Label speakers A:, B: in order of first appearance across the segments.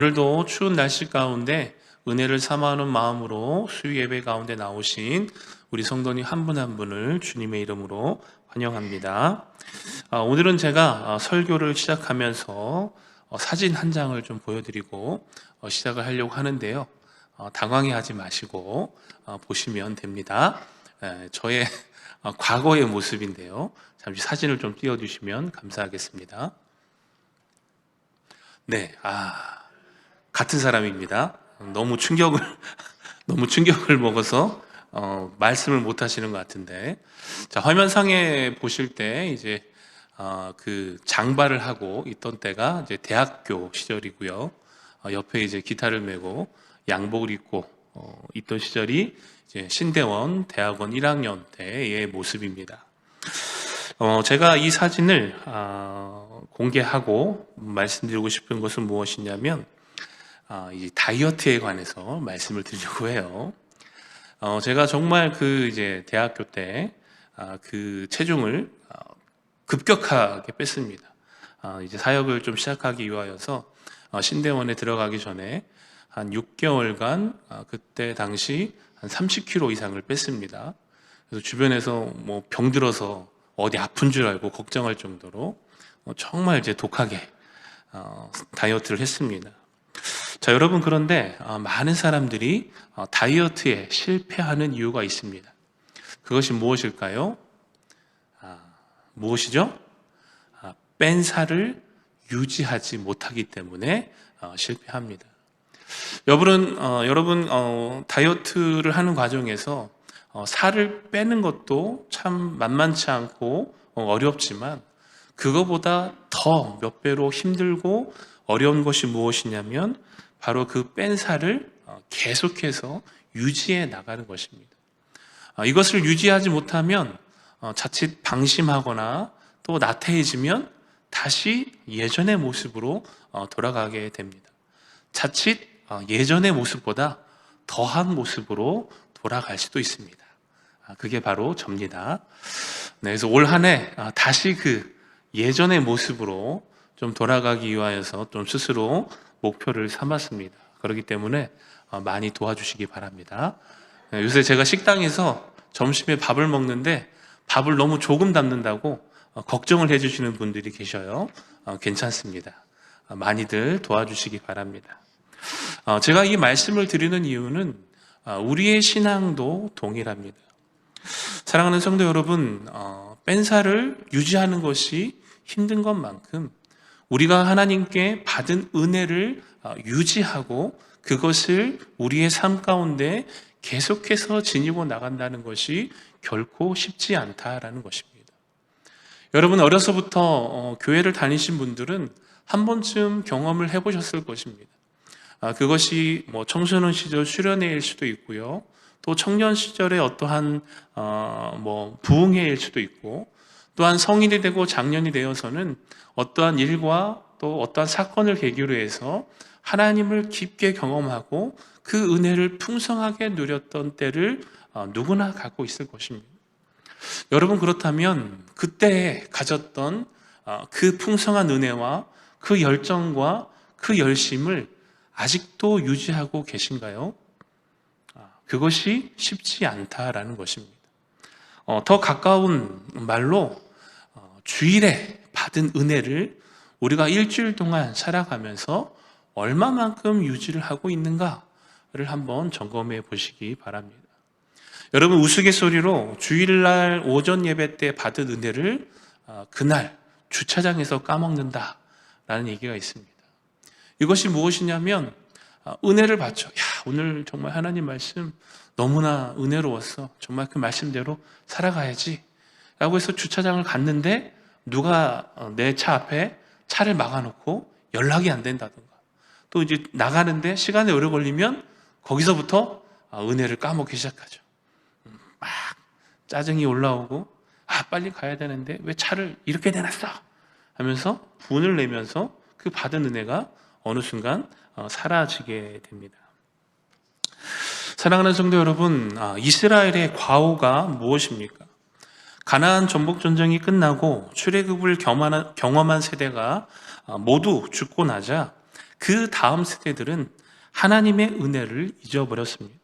A: 오늘도 추운 날씨 가운데 은혜를 삼아하는 마음으로 수요 예배 가운데 나오신 우리 성도님 한 분 한 분을 주님의 이름으로 환영합니다. 오늘은 제가 설교를 시작하면서 사진 한 장을 좀 보여드리고 시작을 하려고 하는데요. 당황해하지 마시고 보시면 됩니다. 저의 과거의 모습인데요. 잠시 사진을 좀 띄워주시면 감사하겠습니다. 네, 같은 사람입니다. 너무 충격을 먹어서 말씀을 못 하시는 것 같은데, 자, 화면상에 보실 때 이제 그 장발을 하고 있던 때가 이제 대학교 시절이고요. 옆에 이제 기타를 메고 양복을 입고 있던 시절이 이제 신대원 대학원 1학년 때의 모습입니다. 제가 이 사진을 공개하고 말씀드리고 싶은 것은 무엇이냐면, 이 다이어트에 관해서 말씀을 드리려고 해요. 제가 정말 이제 대학교 때 그 체중을 급격하게 뺐습니다. 이제 사역을 좀 시작하기 위하여서 신대원에 들어가기 전에 한 6개월간 그때 당시 한 30kg 이상을 뺐습니다. 그래서 주변에서 뭐 병들어서 어디 아픈 줄 알고 걱정할 정도로 정말 이제 독하게 다이어트를 했습니다. 자, 여러분, 그런데 많은 사람들이 다이어트에 실패하는 이유가 있습니다. 그것이 무엇일까요? 무엇이죠? 뺀 살을 유지하지 못하기 때문에 실패합니다. 여러분, 다이어트를 하는 과정에서 살을 빼는 것도 참 만만치 않고 어렵지만, 그거보다 더 몇 배로 힘들고 어려운 것이 무엇이냐면 바로 그 뺀 살을 계속해서 유지해 나가는 것입니다. 이것을 유지하지 못하면 자칫 방심하거나 또 나태해지면 다시 예전의 모습으로 돌아가게 됩니다. 자칫 예전의 모습보다 더한 모습으로 돌아갈 수도 있습니다. 그게 바로 접니다. 네, 그래서 올 한 해 다시 그 예전의 모습으로 좀 돌아가기 위하여서 좀 스스로 목표를 삼았습니다. 그렇기 때문에 많이 도와주시기 바랍니다. 요새 제가 식당에서 점심에 밥을 먹는데 밥을 너무 조금 담는다고 걱정을 해주시는 분들이 계셔요. 괜찮습니다. 많이들 도와주시기 바랍니다. 제가 이 말씀을 드리는 이유는 우리의 신앙도 동일합니다. 사랑하는 성도 여러분, 뺀 살을 유지하는 것이 힘든 것만큼 우리가 하나님께 받은 은혜를 유지하고 그것을 우리의 삶 가운데 계속해서 지니고 나간다는 것이 결코 쉽지 않다라는 것입니다. 여러분, 어려서부터 교회를 다니신 분들은 한 번쯤 경험을 해보셨을 것입니다. 그것이 뭐 청소년 시절 수련회일 수도 있고요. 또 청년 시절의 어떠한 부흥회일 수도 있고, 또한 성인이 되고 장년이 되어서는 어떠한 일과 또 어떠한 사건을 계기로 해서 하나님을 깊게 경험하고 그 은혜를 풍성하게 누렸던 때를 누구나 갖고 있을 것입니다. 여러분, 그렇다면 그때 가졌던 그 풍성한 은혜와 그 열정과 그 열심을 아직도 유지하고 계신가요? 그것이 쉽지 않다라는 것입니다. 더 가까운 말로 주일에 받은 은혜를 우리가 일주일 동안 살아가면서 얼마만큼 유지를 하고 있는가를 한번 점검해 보시기 바랍니다. 여러분, 우스갯소리로 주일날 오전 예배 때 받은 은혜를 그날 주차장에서 까먹는다라는 얘기가 있습니다. 이것이 무엇이냐면 은혜를 받죠. 야, 오늘 정말 하나님 말씀 너무나 은혜로웠어. 정말 그 말씀대로 살아가야지 라고 해서 주차장을 갔는데 누가 내 차 앞에 차를 막아놓고 연락이 안 된다든가, 또 이제 나가는데 시간이 오래 걸리면 거기서부터 은혜를 까먹기 시작하죠. 막 짜증이 올라오고, 빨리 가야 되는데 왜 차를 이렇게 내놨어 하면서 분을 내면서 그 받은 은혜가 어느 순간 사라지게 됩니다. 사랑하는 성도 여러분, 이스라엘의 과오가 무엇입니까? 가나안 전복 전쟁이 끝나고 출애굽을 경험한 세대가 모두 죽고 나자 그 다음 세대들은 하나님의 은혜를 잊어버렸습니다.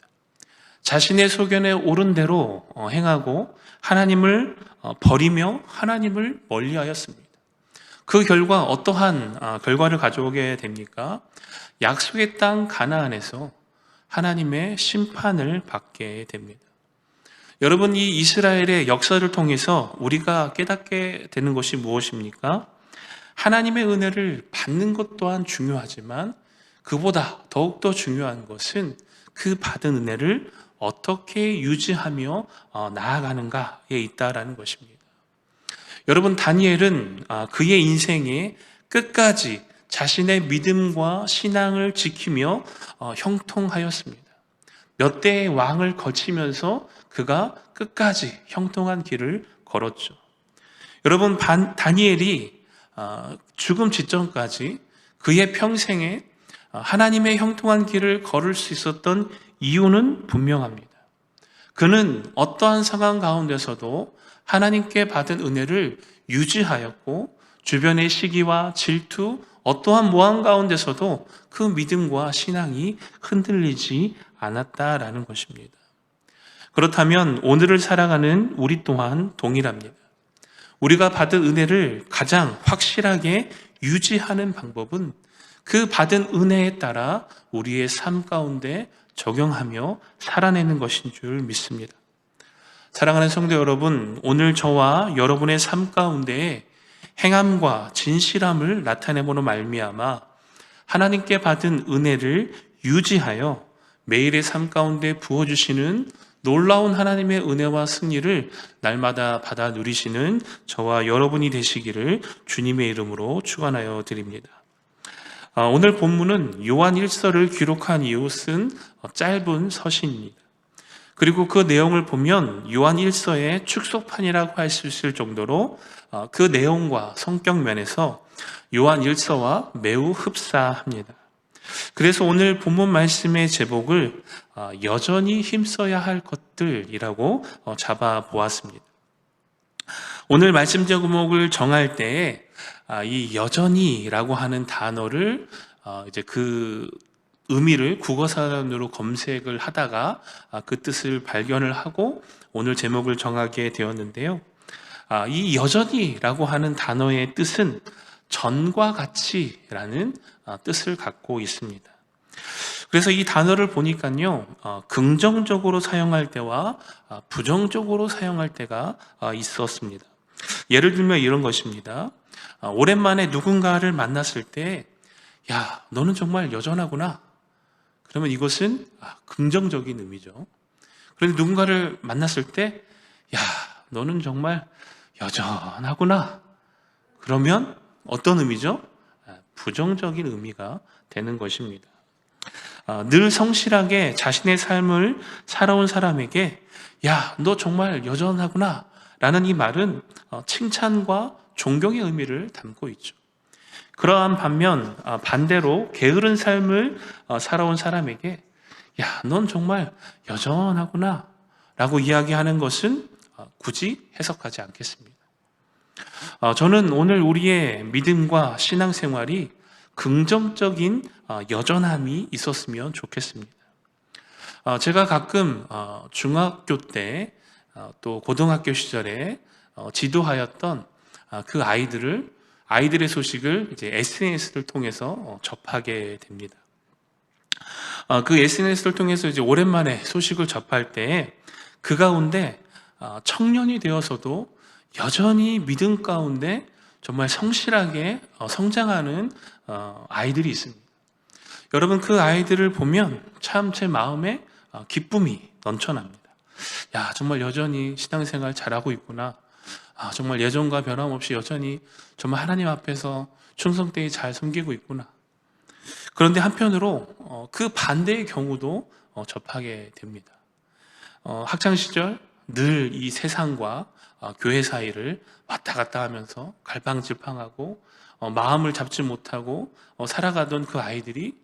A: 자신의 소견에 옳은 대로 행하고 하나님을 버리며 하나님을 멀리하였습니다. 그 결과 어떠한 결과를 가져오게 됩니까? 약속의 땅 가나안에서 하나님의 심판을 받게 됩니다. 여러분, 이 이스라엘의 역사를 통해서 우리가 깨닫게 되는 것이 무엇입니까? 하나님의 은혜를 받는 것 또한 중요하지만 그보다 더욱더 중요한 것은 그 받은 은혜를 어떻게 유지하며 나아가는가에 있다라는 것입니다. 여러분, 다니엘은 그의 인생에 끝까지 자신의 믿음과 신앙을 지키며 형통하였습니다. 몇 대의 왕을 거치면서 그가 끝까지 형통한 길을 걸었죠. 여러분, 다니엘이 죽음 직전까지 그의 평생에 하나님의 형통한 길을 걸을 수 있었던 이유는 분명합니다. 그는 어떠한 상황 가운데서도 하나님께 받은 은혜를 유지하였고 주변의 시기와 질투, 어떠한 모함 가운데서도 그 믿음과 신앙이 흔들리지 않았다라는 것입니다. 그렇다면 오늘을 살아가는 우리 또한 동일합니다. 우리가 받은 은혜를 가장 확실하게 유지하는 방법은 그 받은 은혜에 따라 우리의 삶 가운데 적용하며 살아내는 것인 줄 믿습니다. 사랑하는 성도 여러분, 오늘 저와 여러분의 삶 가운데에 행함과 진실함을 나타내므로 말미암아 하나님께 받은 은혜를 유지하여 매일의 삶 가운데 부어주시는 놀라운 하나님의 은혜와 승리를 날마다 받아 누리시는 저와 여러분이 되시기를 주님의 이름으로 축원하여 드립니다. 오늘 본문은 요한 1서를 기록한 이후 쓴 짧은 서신입니다. 그리고 그 내용을 보면 요한 1서의 축소판이라고 할 수 있을 정도로 그 내용과 성격 면에서 요한 1서와 매우 흡사합니다. 그래서 오늘 본문 말씀의 제목을 여전히 힘써야 할 것들이라고 잡아보았습니다. 오늘 말씀 제목을 정할 때에 이 여전히라고 하는 단어를 이제 그 의미를 국어사전으로 검색을 하다가 그 뜻을 발견을 하고 오늘 제목을 정하게 되었는데요. 이 여전히라고 하는 단어의 뜻은 전과 같이라는 뜻을 갖고 있습니다. 그래서 이 단어를 보니까요, 긍정적으로 사용할 때와 부정적으로 사용할 때가 있었습니다. 예를 들면 이런 것입니다. 오랜만에 누군가를 만났을 때, 야, 너는 정말 여전하구나. 그러면 이것은 긍정적인 의미죠. 그런데 누군가를 만났을 때, 야, 너는 정말 여전하구나. 그러면 어떤 의미죠? 부정적인 의미가 되는 것입니다. 늘 성실하게 자신의 삶을 살아온 사람에게 야, 너 정말 여전하구나 라는 이 말은 칭찬과 존경의 의미를 담고 있죠. 그러한 반면 반대로 게으른 삶을 살아온 사람에게 야, 넌 정말 여전하구나 라고 이야기하는 것은 굳이 해석하지 않겠습니다. 저는 오늘 우리의 믿음과 신앙생활이 긍정적인 여전함이 있었으면 좋겠습니다. 제가 가끔 중학교 때 또 고등학교 시절에 지도하였던 그 아이들의 소식을 이제 SNS를 통해서 접하게 됩니다. 그 SNS를 통해서 이제 오랜만에 소식을 접할 때 그 가운데 청년이 되어서도 여전히 믿음 가운데 정말 성실하게 성장하는 아이들이 있습니다. 여러분, 그 아이들을 보면 참 제 마음에 기쁨이 넘쳐납니다. 야, 정말 여전히 신앙생활 잘하고 있구나. 정말 예전과 변함없이 여전히 정말 하나님 앞에서 충성되게 잘 섬기고 있구나. 그런데 한편으로 그 반대의 경우도 접하게 됩니다. 학창시절 늘 이 세상과 교회 사이를 왔다 갔다 하면서 갈팡질팡하고 마음을 잡지 못하고 살아가던 그 아이들이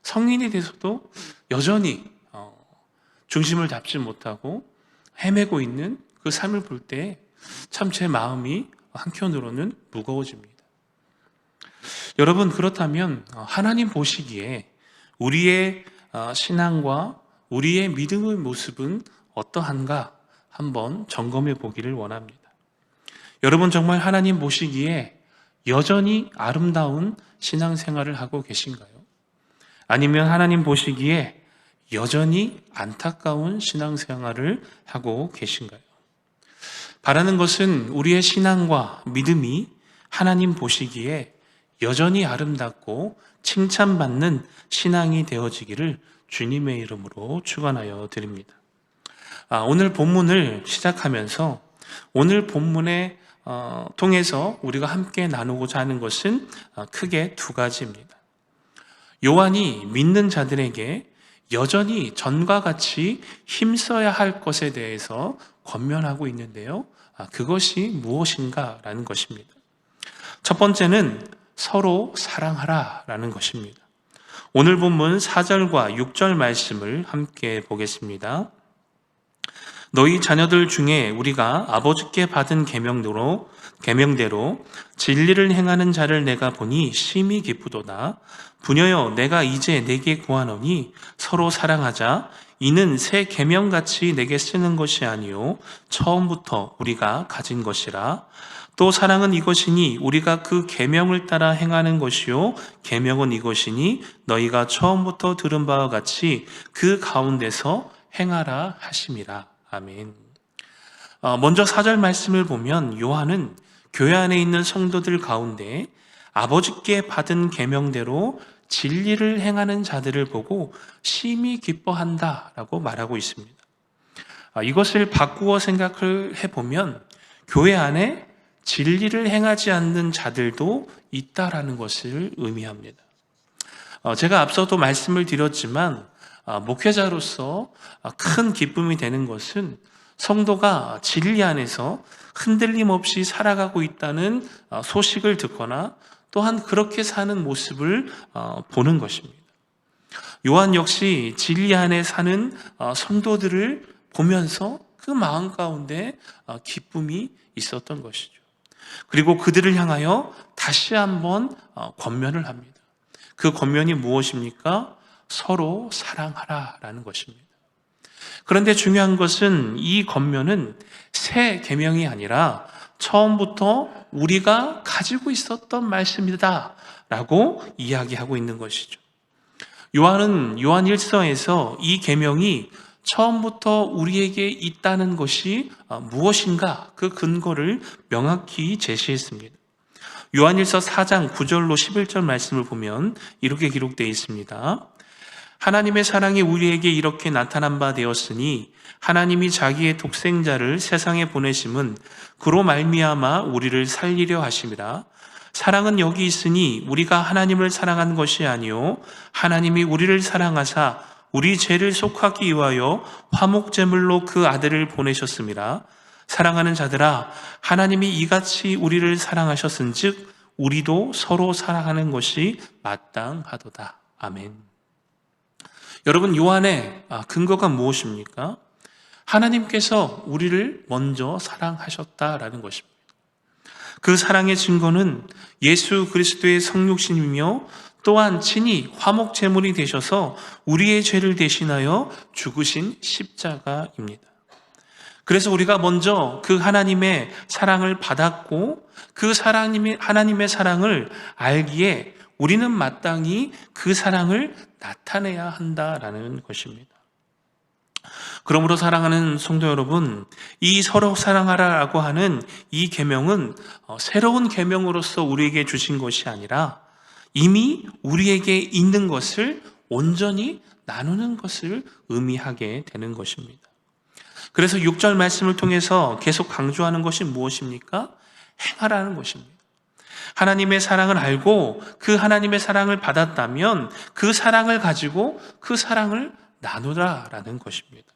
A: 성인이 돼서도 여전히 중심을 잡지 못하고 헤매고 있는 그 삶을 볼 때 참 제 마음이 한켠으로는 무거워집니다. 여러분, 그렇다면 하나님 보시기에 우리의 신앙과 우리의 믿음의 모습은 어떠한가 한번 점검해 보기를 원합니다. 여러분, 정말 하나님 보시기에 여전히 아름다운 신앙생활을 하고 계신가요? 아니면 하나님 보시기에 여전히 안타까운 신앙생활을 하고 계신가요? 바라는 것은 우리의 신앙과 믿음이 하나님 보시기에 여전히 아름답고 칭찬받는 신앙이 되어지기를 주님의 이름으로 축원하여 드립니다. 오늘 본문을 시작하면서 오늘 본문에 통해서 우리가 함께 나누고자 하는 것은 크게 두 가지입니다. 요한이 믿는 자들에게 여전히 전과 같이 힘써야 할 것에 대해서 권면하고 있는데요. 그것이 무엇인가라는 것입니다. 첫 번째는 서로 사랑하라라는 것입니다. 오늘 본문 4절과 6절 말씀을 함께 보겠습니다. 너희 자녀들 중에 우리가 아버지께 받은 계명대로 진리를 행하는 자를 내가 보니 심히 기쁘도다. 부녀여, 내가 이제 내게 구하노니 서로 사랑하자. 이는 새 계명같이 내게 쓰는 것이 아니요 처음부터 우리가 가진 것이라. 또 사랑은 이것이니 우리가 그 계명을 따라 행하는 것이요 계명은 이것이니 너희가 처음부터 들은 바와 같이 그 가운데서 행하라 하심이라. 아멘. 먼저 4절 말씀을 보면 요한은 교회 안에 있는 성도들 가운데 아버지께 받은 계명대로 진리를 행하는 자들을 보고 심히 기뻐한다라고 말하고 있습니다. 이것을 바꾸어 생각을 해보면 교회 안에 진리를 행하지 않는 자들도 있다라는 것을 의미합니다. 제가 앞서도 말씀을 드렸지만 목회자로서 큰 기쁨이 되는 것은 성도가 진리 안에서 흔들림 없이 살아가고 있다는 소식을 듣거나 또한 그렇게 사는 모습을 보는 것입니다. 요한 역시 진리 안에 사는 성도들을 보면서 그 마음 가운데 기쁨이 있었던 것이죠. 그리고 그들을 향하여 다시 한번 권면을 합니다. 그 권면이 무엇입니까? 서로 사랑하라라는 것입니다. 그런데 중요한 것은 이 권면은 새 계명이 아니라 처음부터 우리가 가지고 있었던 말씀이다 라고 이야기하고 있는 것이죠. 요한은 요한 1서에서 이 계명이 처음부터 우리에게 있다는 것이 무엇인가 그 근거를 명확히 제시했습니다. 요한 1서 4장 9절로 11절 말씀을 보면 이렇게 기록되어 있습니다. 하나님의 사랑이 우리에게 이렇게 나타난 바 되었으니 하나님이 자기의 독생자를 세상에 보내심은 그로 말미암아 우리를 살리려 하심이라. 사랑은 여기 있으니 우리가 하나님을 사랑한 것이 아니요 하나님이 우리를 사랑하사 우리 죄를 속하기 위하여 화목제물로 그 아들을 보내셨음이라. 사랑하는 자들아, 하나님이 이같이 우리를 사랑하셨은즉 우리도 서로 사랑하는 것이 마땅하도다. 아멘. 여러분, 요한의 근거가 무엇입니까? 하나님께서 우리를 먼저 사랑하셨다라는 것입니다. 그 사랑의 증거는 예수 그리스도의 성육신이며 또한 친히 화목제물이 되셔서 우리의 죄를 대신하여 죽으신 십자가입니다. 그래서 우리가 먼저 그 하나님의 사랑을 받았고 그 하나님의 사랑을 알기에 우리는 마땅히 그 사랑을 나타내야 한다라는 것입니다. 그러므로 사랑하는 성도 여러분, 이 서로 사랑하라라고 하는 이 계명은 새로운 계명으로서 우리에게 주신 것이 아니라 이미 우리에게 있는 것을 온전히 나누는 것을 의미하게 되는 것입니다. 그래서 6절 말씀을 통해서 계속 강조하는 것이 무엇입니까? 행하라는 것입니다. 하나님의 사랑을 알고 그 하나님의 사랑을 받았다면 그 사랑을 가지고 그 사랑을 나누라라는 것입니다.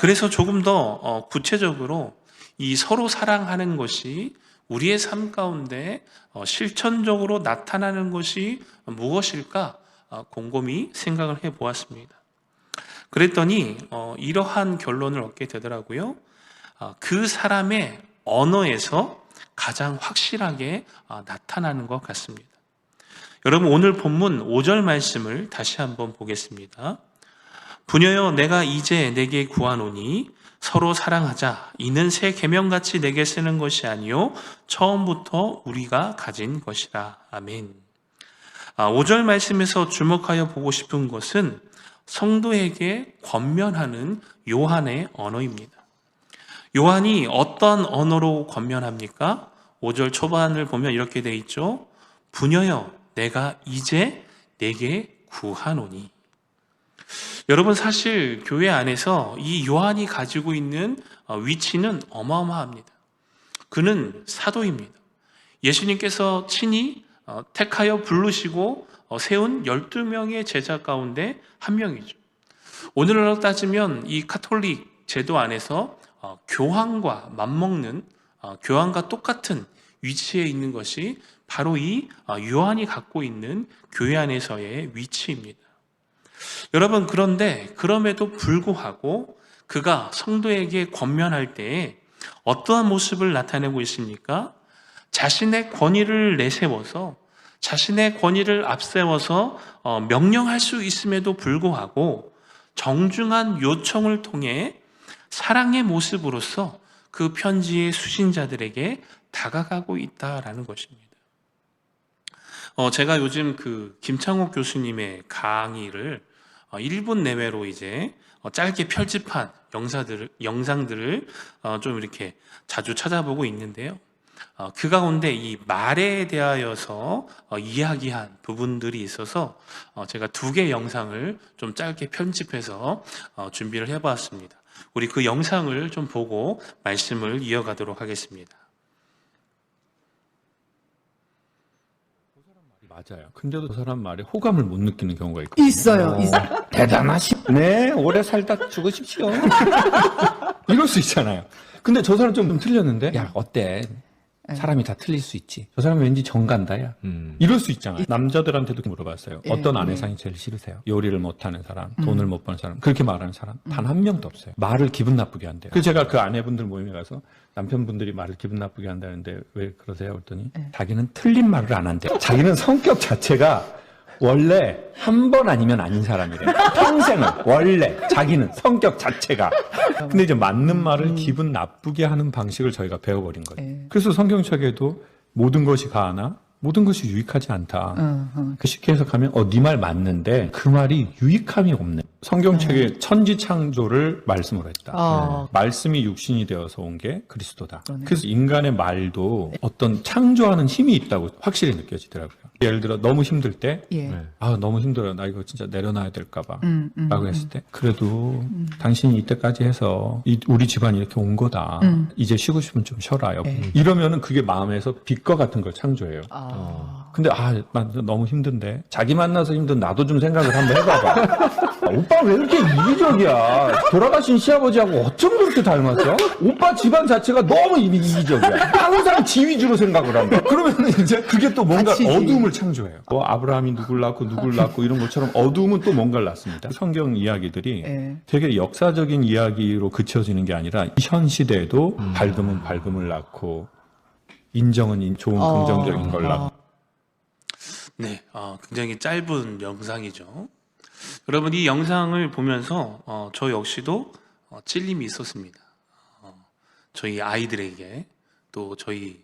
A: 그래서 조금 더 구체적으로 이 서로 사랑하는 것이 우리의 삶 가운데 실천적으로 나타나는 것이 무엇일까 곰곰이 생각을 해보았습니다. 그랬더니 이러한 결론을 얻게 되더라고요. 그 사람의 언어에서 가장 확실하게 나타나는 것 같습니다. 여러분, 오늘 본문 5절 말씀을 다시 한번 보겠습니다. 부녀여, 내가 이제 내게 구하노니 서로 사랑하자. 이는 새 계명같이 내게 쓰는 것이 아니요 처음부터 우리가 가진 것이라. 아멘. 5절 말씀에서 주목하여 보고 싶은 것은 성도에게 권면하는 요한의 언어입니다. 요한이 어떤 언어로 권면합니까? 5절 초반을 보면 이렇게 돼 있죠. 부녀여, 내가 이제 내게 구하노니. 여러분, 사실 교회 안에서 이 요한이 가지고 있는 위치는 어마어마합니다. 그는 사도입니다. 예수님께서 친히 택하여 부르시고 세운 12명의 제자 가운데 한 명이죠. 오늘날로 따지면 이 카톨릭 제도 안에서 교황과 맞먹는, 교황과 똑같은 위치에 있는 것이 바로 이 요한이 갖고 있는 교회 안에서의 위치입니다. 여러분, 그런데 그럼에도 불구하고 그가 성도에게 권면할 때에 어떠한 모습을 나타내고 있습니까? 자신의 권위를 내세워서, 자신의 권위를 앞세워서 명령할 수 있음에도 불구하고 정중한 요청을 통해 사랑의 모습으로서 그 편지의 수신자들에게 다가가고 있다라는 것입니다. 제가 요즘 그 김창옥 교수님의 강의를 1분 내외로 이제 짧게 편집한 영상들을 좀 이렇게 자주 찾아보고 있는데요. 그 가운데 이 말에 대하여서 이야기한 부분들이 있어서 제가 2개 영상을 좀 짧게 편집해서 준비를 해보았습니다. 우리 그 영상을 좀 보고 말씀을 이어가도록 하겠습니다.
B: 맞아요. 근데도 그 사람 말에 호감을 못 느끼는 경우가 있거든요.
C: 있어요.
B: 대단하시네. 오래 살다 죽으십시오. 이럴 수 있잖아요. 근데 저 사람 좀 틀렸는데, 야, 어때? 사람이 다 틀릴 수 있지. 저 사람은 왠지 정간다야. 이럴 수 있잖아요. 남자들한테도 물어봤어요. 어떤 아내상이 제일 싫으세요? 요리를 못하는 사람, 돈을 못 버는 사람, 그렇게 말하는 사람 단 한 명도 없어요. 말을 기분 나쁘게 한대요. 그래서 제가 그 아내분들 모임에 가서 남편분들이 말을 기분 나쁘게 한다는데 왜 그러세요? 그랬더니 자기는 틀린 말을 안 한대요. 자기는 성격 자체가 원래 한 번 아니면 아닌 사람이래요. 평생은 원래 자기는 성격 자체가. 근데 이제 맞는 말을 기분 나쁘게 하는 방식을 저희가 배워버린 거예요. 그래서 성경책에도 모든 것이 가하나 모든 것이 유익하지 않다. 쉽게 해석하면 네 말 맞는데 그 말이 유익함이 없네. 성경책에 천지창조를 말씀으로 했다. 말씀이 육신이 되어서 온 게 그리스도다. 그래서 인간의 말도 어떤 창조하는 힘이 있다고 확실히 느껴지더라고요. 예를 들어 너무 힘들 때 너무 힘들어요. 나 이거 진짜 내려놔야 될까 봐 라고 했을 때 그래도 당신이 이때까지 해서 우리 집안이 이렇게 온 거다. 이제 쉬고 싶으면 좀 쉬어라. 이러면은 그게 마음에서 빛과 같은 걸 창조해요. 근데 난 너무 힘든데 자기 만나서 힘든 나도 좀 생각을 한번 해봐봐. 오빠 왜 이렇게 이기적이야? 돌아가신 시아버지하고 어쩜 그렇게 닮았어? 오빠 집안 자체가 너무 이기적이야. 항상 지 위주로 생각을 한다. 그러면 이제 그게 또 뭔가 어두움을 창조해요. 아브라함이 누굴 낳고 이런 것처럼 어두움은 또 뭔가를 낳습니다. 성경 이야기들이 되게 역사적인 이야기로 그쳐지는 게 아니라 현 시대에도 밝음은 밝음을 낳고 인정은 좋은 긍정적인 걸 낳고.
A: 네, 굉장히 짧은 영상이죠. 여러분, 이 영상을 보면서 저 역시도 찔림이 있었습니다. 저희 아이들에게 또 저희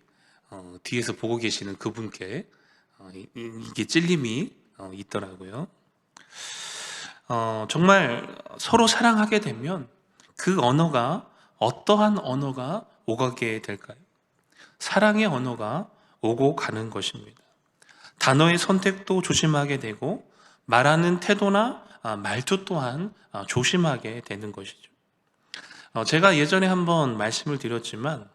A: 뒤에서 보고 계시는 그분께 이게 찔림이 있더라고요. 정말 서로 사랑하게 되면 그 언어가 어떠한 언어가 오가게 될까요? 사랑의 언어가 오고 가는 것입니다. 단어의 선택도 조심하게 되고 말하는 태도나 말투 또한 조심하게 되는 것이죠. 제가 예전에 한번 말씀을 드렸지만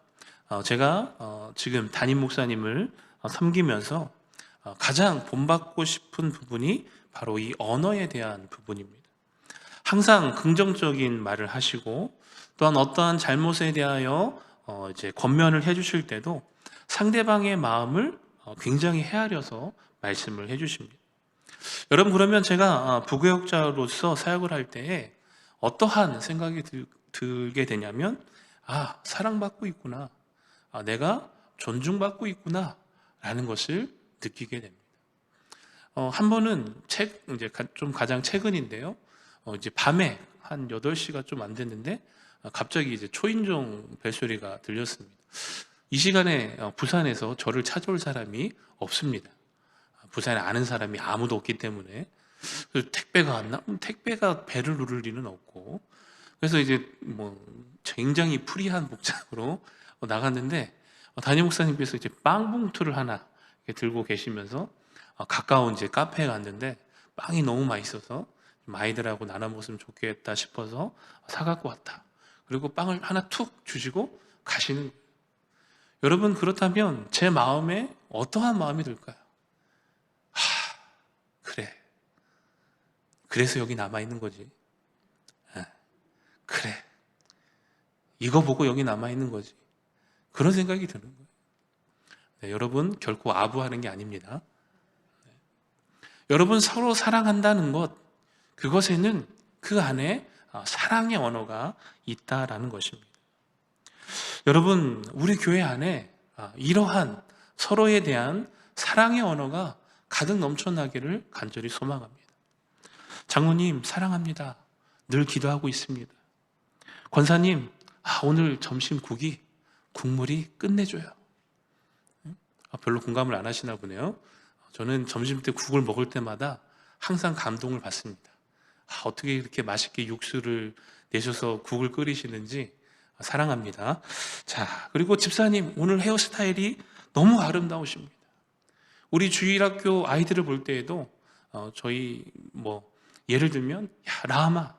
A: 제가 지금 담임 목사님을 섬기면서 가장 본받고 싶은 부분이 바로 이 언어에 대한 부분입니다. 항상 긍정적인 말을 하시고 또한 어떠한 잘못에 대하여 이제 권면을 해주실 때도 상대방의 마음을 굉장히 헤아려서 말씀을 해주십니다. 여러분, 그러면 제가 부교역자로서 사역을 할 때에 어떠한 생각이 들게 되냐면 사랑받고 있구나. 내가 존중받고 있구나라는 것을 느끼게 됩니다. 한 번은 이제 좀 가장 최근인데요. 이제 밤에 한 8시가 좀 안 됐는데 갑자기 이제 초인종 벨소리가 들렸습니다. 이 시간에 부산에서 저를 찾아올 사람이 없습니다. 부산에 아는 사람이 아무도 없기 때문에. 그래서 택배가 왔나? 택배가 배를 누를 리는 없고. 그래서 이제 뭐 굉장히 프리한 복장으로 나갔는데 담임 목사님께서 이제 빵 봉투를 하나 이렇게 들고 계시면서 가까운 이제 카페에 갔는데 빵이 너무 맛있어서 좀 아이들하고 나눠 먹으면 좋겠다 싶어서 사갖고 왔다. 그리고 빵을 하나 툭 주시고 가시는 거예요. 여러분, 그렇다면 제 마음에 어떠한 마음이 들까요? 그래. 그래서 여기 남아있는 거지. 그래. 이거 보고 여기 남아있는 거지. 그런 생각이 드는 거예요. 네, 여러분, 결코 아부하는 게 아닙니다. 네. 여러분, 서로 사랑한다는 것, 그것에는 그 안에 사랑의 언어가 있다라는 것입니다. 여러분, 우리 교회 안에 이러한 서로에 대한 사랑의 언어가 가득 넘쳐나기를 간절히 소망합니다. 장로님, 사랑합니다. 늘 기도하고 있습니다. 권사님, 오늘 점심 국물이 끝내줘요. 별로 공감을 안 하시나 보네요. 저는 점심 때 국을 먹을 때마다 항상 감동을 받습니다. 어떻게 이렇게 맛있게 육수를 내셔서 국을 끓이시는지 사랑합니다. 자, 그리고 집사님, 오늘 헤어스타일이 너무 아름다우십니다. 우리 주일학교 아이들을 볼 때에도 저희 예를 들면, 야, 라마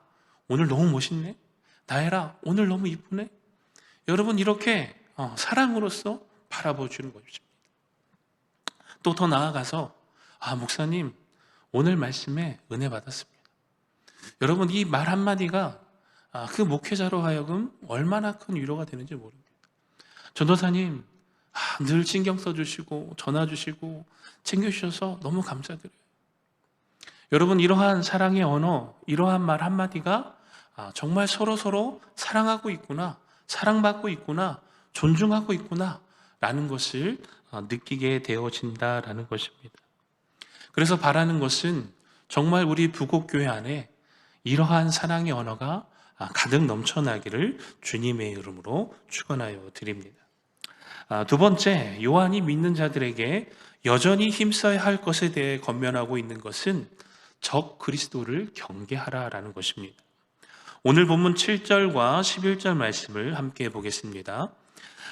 A: 오늘 너무 멋있네. 나혜라 오늘 너무 이쁘네. 여러분, 이렇게 사랑으로서 바라봐 주는 것입니다. 또 더 나아가서 목사님 오늘 말씀에 은혜 받았습니다. 여러분, 이 말 한마디가 그 목회자로 하여금 얼마나 큰 위로가 되는지 모릅니다. 전도사님, 늘 신경 써주시고 전화 주시고 챙겨주셔서 너무 감사드려요. 여러분, 이러한 사랑의 언어, 이러한 말 한마디가 정말 서로 사랑하고 있구나, 사랑받고 있구나, 존중하고 있구나 라는 것을 느끼게 되어진다라는 것입니다. 그래서 바라는 것은 정말 우리 부곡교회 안에 이러한 사랑의 언어가 가득 넘쳐나기를 주님의 이름으로 축원하여 드립니다. 두 번째, 요한이 믿는 자들에게 여전히 힘써야 할 것에 대해 권면하고 있는 것은 적 그리스도를 경계하라라는 것입니다. 오늘 본문 7절과 11절 말씀을 함께 보겠습니다.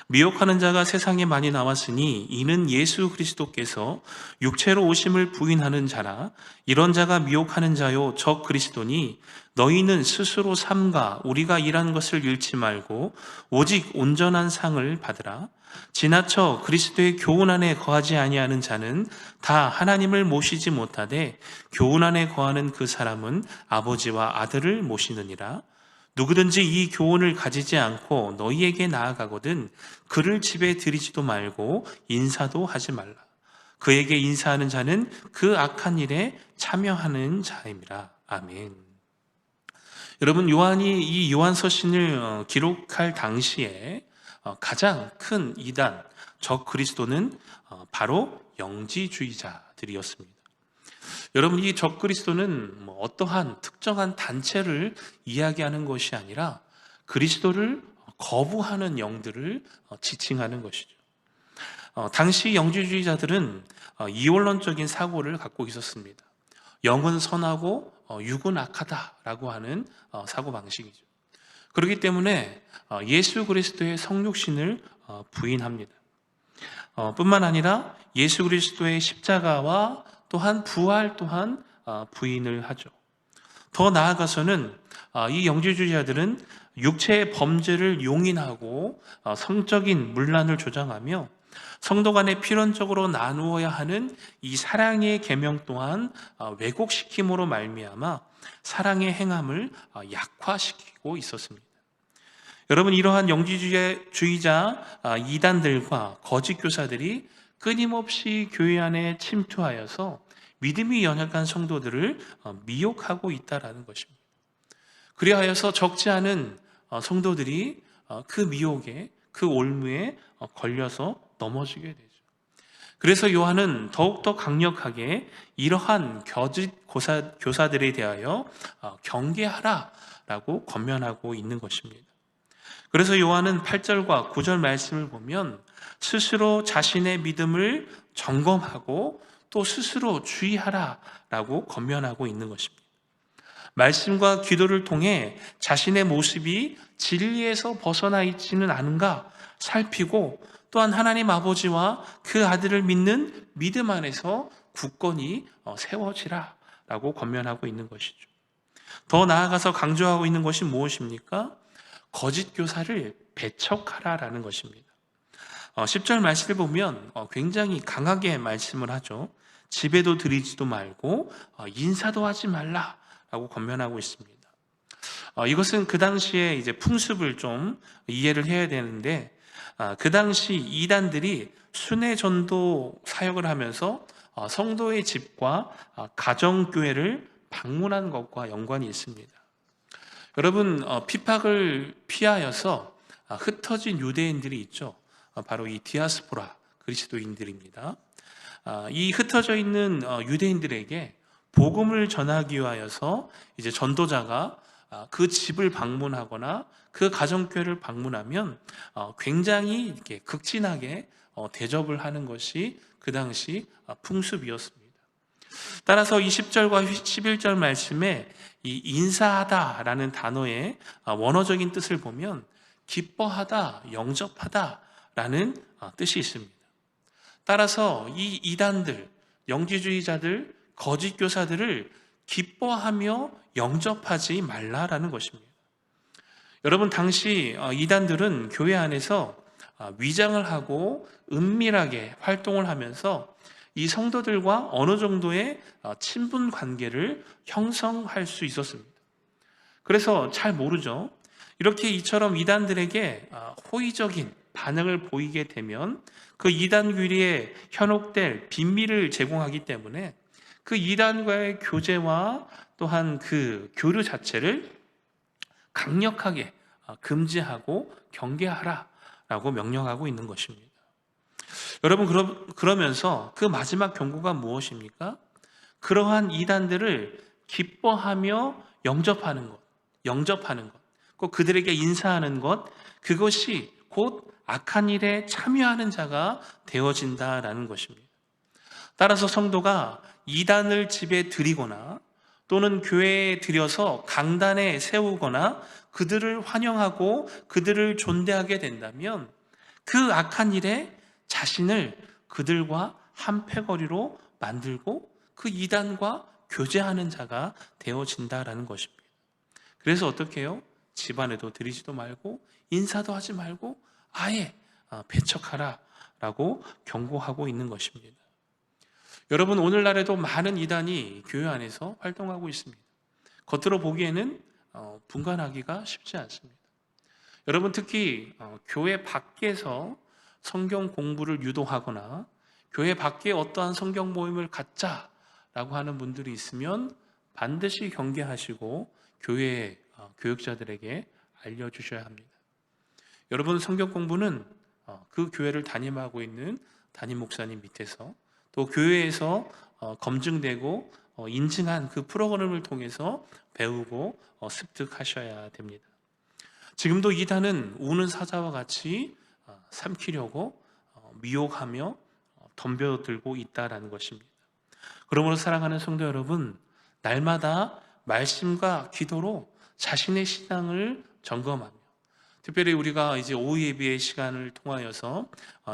A: 미혹하는 자가 세상에 많이 나왔으니 이는 예수 그리스도께서 육체로 오심을 부인하는 자라. 이런 자가 미혹하는 자요 적 그리스도니 너희는 스스로 삼가 우리가 일한 것을 잃지 말고 오직 온전한 상을 받으라. 지나쳐 그리스도의 교훈 안에 거하지 아니하는 자는 다 하나님을 모시지 못하되 교훈 안에 거하는 그 사람은 아버지와 아들을 모시느니라. 누구든지 이 교훈을 가지지 않고 너희에게 나아가거든 그를 집에 들이지도 말고 인사도 하지 말라. 그에게 인사하는 자는 그 악한 일에 참여하는 자임이라. 아멘. 여러분, 요한이 이 요한서신을 기록할 당시에 가장 큰 이단, 적 그리스도는 바로 영지주의자들이었습니다. 여러분, 이 적 그리스도는 어떠한 특정한 단체를 이야기하는 것이 아니라 그리스도를 거부하는 영들을 지칭하는 것이죠. 당시 영지주의자들은 이원론적인 사고를 갖고 있었습니다. 영은 선하고 육은 악하다라고 하는 사고방식이죠. 그렇기 때문에 예수 그리스도의 성육신을 부인합니다. 뿐만 아니라 예수 그리스도의 십자가와 또한 부활 또한 부인을 하죠. 더 나아가서는 이 영지주의자들은 육체의 범죄를 용인하고 성적인 문란을 조장하며 성도 간에 필연적으로 나누어야 하는 이 사랑의 계명 또한 왜곡시킴으로 말미암아 사랑의 행함을 약화시키고 있었습니다. 여러분, 이러한 영지주의자 이단들과 거짓 교사들이 끊임없이 교회 안에 침투하여서 믿음이 연약한 성도들을 미혹하고 있다라는 것입니다. 그리하여서 적지 않은 성도들이 그 미혹에, 그 올무에 걸려서 넘어지게 되죠. 그래서 요한은 더욱더 강력하게 이러한 거짓 교사들에 대하여 경계하라라고 권면하고 있는 것입니다. 그래서 요한은 8절과 9절 말씀을 보면 스스로 자신의 믿음을 점검하고 또 스스로 주의하라라고 권면하고 있는 것입니다. 말씀과 기도를 통해 자신의 모습이 진리에서 벗어나 있지는 않은가 살피고 또한 하나님 아버지와 그 아들을 믿는 믿음 안에서 굳건히 세워지라라고 권면하고 있는 것이죠. 더 나아가서 강조하고 있는 것이 무엇입니까? 거짓 교사를 배척하라라는 것입니다. 10절 말씀을 보면 굉장히 강하게 말씀을 하죠. 집에도 들이지도 말고 인사도 하지 말라라고 권면하고 있습니다. 이것은 그 당시에 이제 풍습을 좀 이해를 해야 되는데 그 당시 이단들이 순회 전도 사역을 하면서 성도의 집과 가정교회를 방문한 것과 연관이 있습니다. 여러분, 핍박을 피하여서 흩어진 유대인들이 있죠. 바로 이 디아스포라 그리스도인들입니다. 이 흩어져 있는 유대인들에게 복음을 전하기 위하여서 이제 전도자가 그 집을 방문하거나 그 가정교회를 방문하면 굉장히 이렇게 극진하게 대접을 하는 것이 그 당시 풍습이었습니다. 따라서 20절과 11절 말씀에 이 인사하다라는 단어의 원어적인 뜻을 보면 기뻐하다, 영접하다라는 뜻이 있습니다. 따라서 이 이단들, 영지주의자들, 거짓 교사들을 기뻐하며 영접하지 말라라는 것입니다. 여러분, 당시 이단들은 교회 안에서 위장을 하고 은밀하게 활동을 하면서 이 성도들과 어느 정도의 친분 관계를 형성할 수 있었습니다. 그래서 잘 모르죠. 이렇게 이처럼 이단들에게 호의적인 반응을 보이게 되면 그 이단끼리에 현혹될 비밀을 제공하기 때문에 그 이단과의 교제와 또한 그 교류 자체를 강력하게 금지하고 경계하라라고 명령하고 있는 것입니다. 여러분, 그러면서 그 마지막 경고가 무엇입니까? 그러한 이단들을 기뻐하며 영접하는 것, 꼭 그들에게 인사하는 것, 그것이 곧 악한 일에 참여하는 자가 되어진다라는 것입니다. 따라서 성도가 이단을 집에 들이거나 또는 교회에 들여서 강단에 세우거나 그들을 환영하고 그들을 존대하게 된다면 그 악한 일에 자신을 그들과 한패거리로 만들고 그 이단과 교제하는 자가 되어진다라는 것입니다. 그래서 어떻게 해요? 집안에도 들이지도 말고 인사도 하지 말고 아예 배척하라라고 경고하고 있는 것입니다. 여러분, 오늘날에도 많은 이단이 교회 안에서 활동하고 있습니다. 겉으로 보기에는 분간하기가 쉽지 않습니다. 여러분, 특히 교회 밖에서 성경 공부를 유도하거나 교회 밖에 어떠한 성경 모임을 갖자라고 하는 분들이 있으면 반드시 경계하시고 교회 교육자들에게 알려주셔야 합니다. 여러분, 성경 공부는 그 교회를 담임하고 있는 담임 목사님 밑에서 또 교회에서 검증되고 인증한 그 프로그램을 통해서 배우고 습득하셔야 됩니다. 지금도 이단은 우는 사자와 같이 삼키려고 미혹하며 덤벼들고 있다라는 것입니다. 그러므로 사랑하는 성도 여러분, 날마다 말씀과 기도로 자신의 신앙을 점검하며, 특별히 우리가 이제 오후 예배의 시간을 통하여서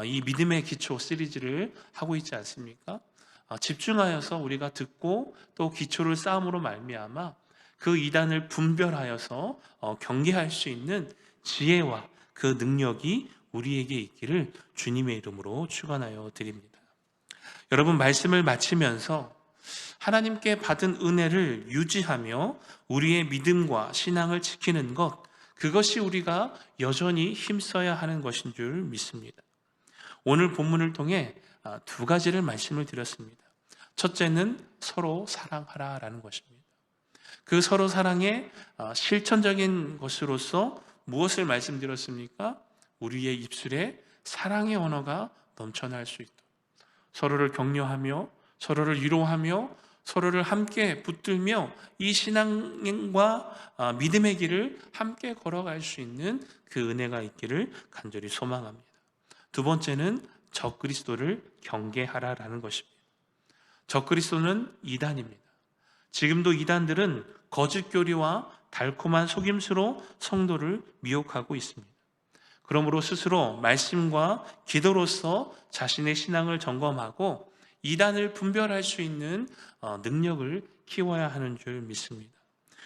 A: 이 믿음의 기초 시리즈를 하고 있지 않습니까? 집중하여서 우리가 듣고 또 기초를 쌓음으로 말미암아 그 이단을 분별하여서 경계할 수 있는 지혜와 그 능력이 우리에게 있기를 주님의 이름으로 축원하여 드립니다. 여러분, 말씀을 마치면서 하나님께 받은 은혜를 유지하며 우리의 믿음과 신앙을 지키는 것, 그것이 우리가 여전히 힘써야 하는 것인 줄 믿습니다. 오늘 본문을 통해 두 가지를 말씀을 드렸습니다. 첫째는 서로 사랑하라라는 것입니다. 그 서로 사랑의 실천적인 것으로서 무엇을 말씀드렸습니까? 우리의 입술에 사랑의 언어가 넘쳐날 수 있도록 서로를 격려하며 서로를 위로하며 서로를 함께 붙들며 이 신앙과 믿음의 길을 함께 걸어갈 수 있는 그 은혜가 있기를 간절히 소망합니다. 두 번째는 적그리스도를 경계하라라는 것입니다. 적그리스도는 이단입니다. 지금도 이단들은 거짓 교리와 달콤한 속임수로 성도를 미혹하고 있습니다. 그러므로 스스로 말씀과 기도로서 자신의 신앙을 점검하고 이단을 분별할 수 있는 능력을 키워야 하는 줄 믿습니다.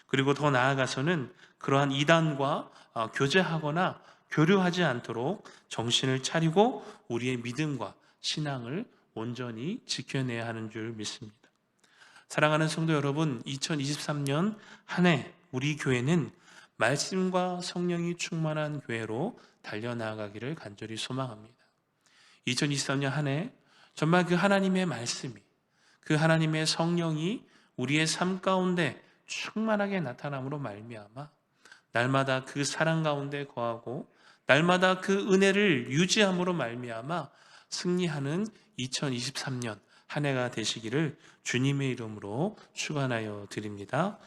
A: 그리고 더 나아가서는 그러한 이단과 교제하거나 교류하지 않도록 정신을 차리고 우리의 믿음과 신앙을 온전히 지켜내야 하는 줄 믿습니다. 사랑하는 성도 여러분, 2023년 한 해 우리 교회는 말씀과 성령이 충만한 교회로 달려나가기를 간절히 소망합니다. 2023년 한 해 정말 그 하나님의 말씀이, 그 하나님의 성령이 우리의 삶 가운데 충만하게 나타남으로 말미암아 날마다 그 사랑 가운데 거하고 날마다 그 은혜를 유지함으로 말미암아 승리하는 2023년 한 해가 되시기를 주님의 이름으로 축원하여 드립니다.